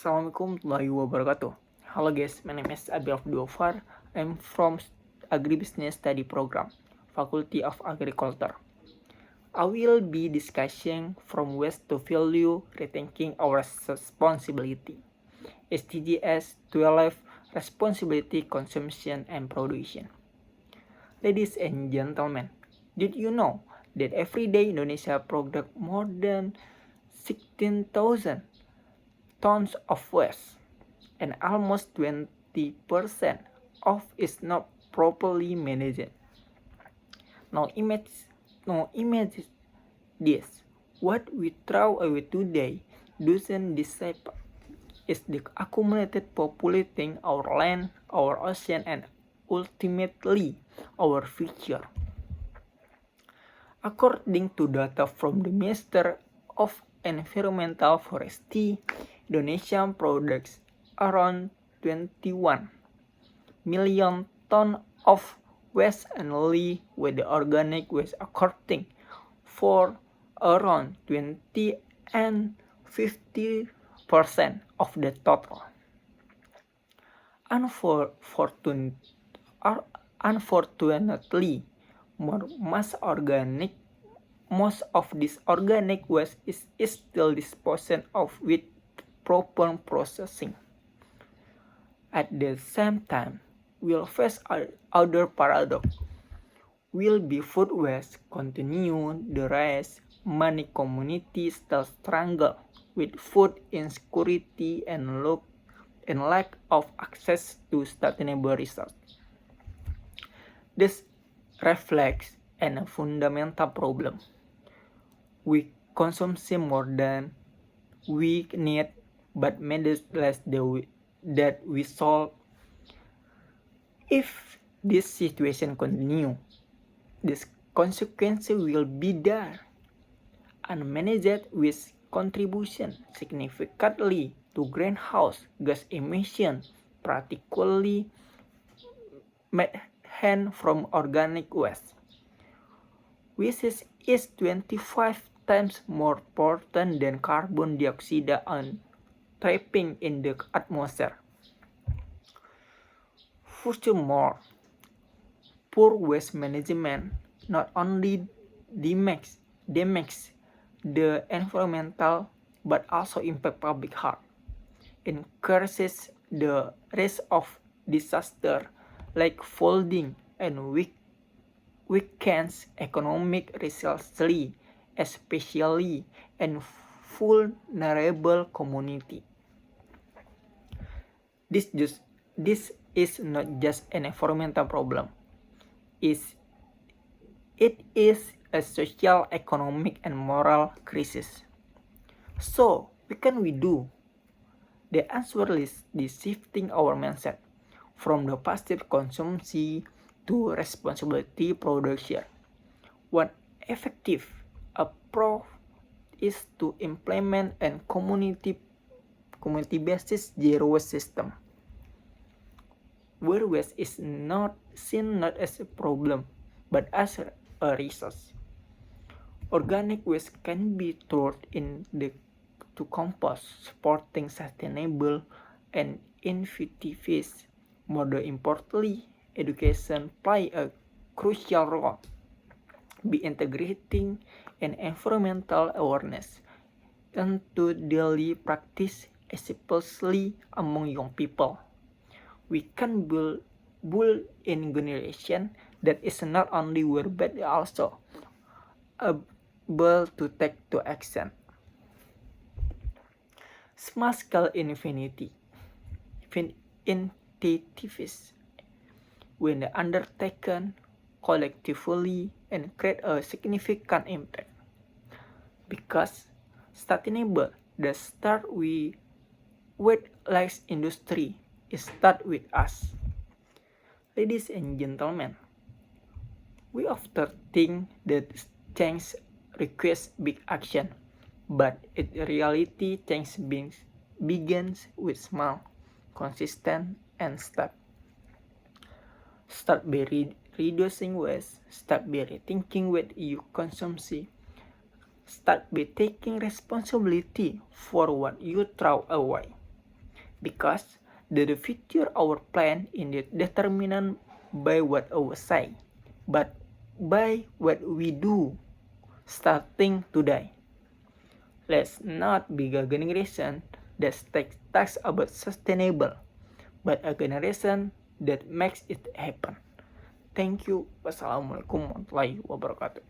Assalamualaikum warahmatullahi wabarakatuh. Hello guys, my name is Abil Abdulfar. I'm from Agribusiness Study Program, Faculty of Agriculture. I will be discussing from waste to value, rethinking our responsibility. SDGs 12, Responsibility, Consumption, and Production. Ladies and gentlemen, did you know that every day Indonesia produces more than 16,000 tons of waste, and almost 20% of is not properly managed. Now imagine this. What we throw away today doesn't disappear. It's the accumulated populating our land, our ocean, and ultimately our future. According to data from the Minister of Environmental Forestry, Indonesia products around 21 million tons of waste annually, with the organic waste accounting for around 20 and 50% of the total. Unfortunately, most of this organic waste is still disposed of with proper processing. At the same time, we'll face other paradox. Will be food waste continue the rise? Many communities still struggle with food insecurity and lack of access to sustainable resources. This reflects a fundamental problem. We consume more than we need, but manage less that we solve. If this situation continues, this consequence will be there. Unmanaged waste contribution significantly to greenhouse gas emissions, particularly methane from organic waste, which is 25 times more potent than carbon dioxide and trapping in the atmosphere. Furthermore, poor waste management not only damages the environmental but also impact public health, increases the risk of disaster like flooding, and weakens economic resilience, especially in vulnerable communities. This is not just an environmental problem. It is a social, economic, and moral crisis. So, what can we do? The answer is shifting our mindset from the passive consumption to responsibility production. One effective approach is to implement a community-based zero waste system, where waste is not seen not as a problem but as a resource. Organic waste can be turned to compost, supporting sustainable and innovative. More importantly, education plays a crucial role by integrating an environmental awareness into daily practice, especially among young people. We can build in generation that is not only aware but also able to take to action. Small scale initiatives, when undertaken collectively, and create a significant impact, because sustainable does start with less industry. It starts with us. Ladies and gentlemen, we often think that change requires big action, but in reality, change begins with small, consistent, and steps. Start by reducing waste. Start by rethinking what you consume. Start by taking responsibility for what you throw away. because the future our plan is not determined by what we say, but by what we do starting today. Let's not be a generation that talks about sustainable, but a generation that makes it happen. Thank you. Wassalamualaikum warahmatullahi wabarakatuh.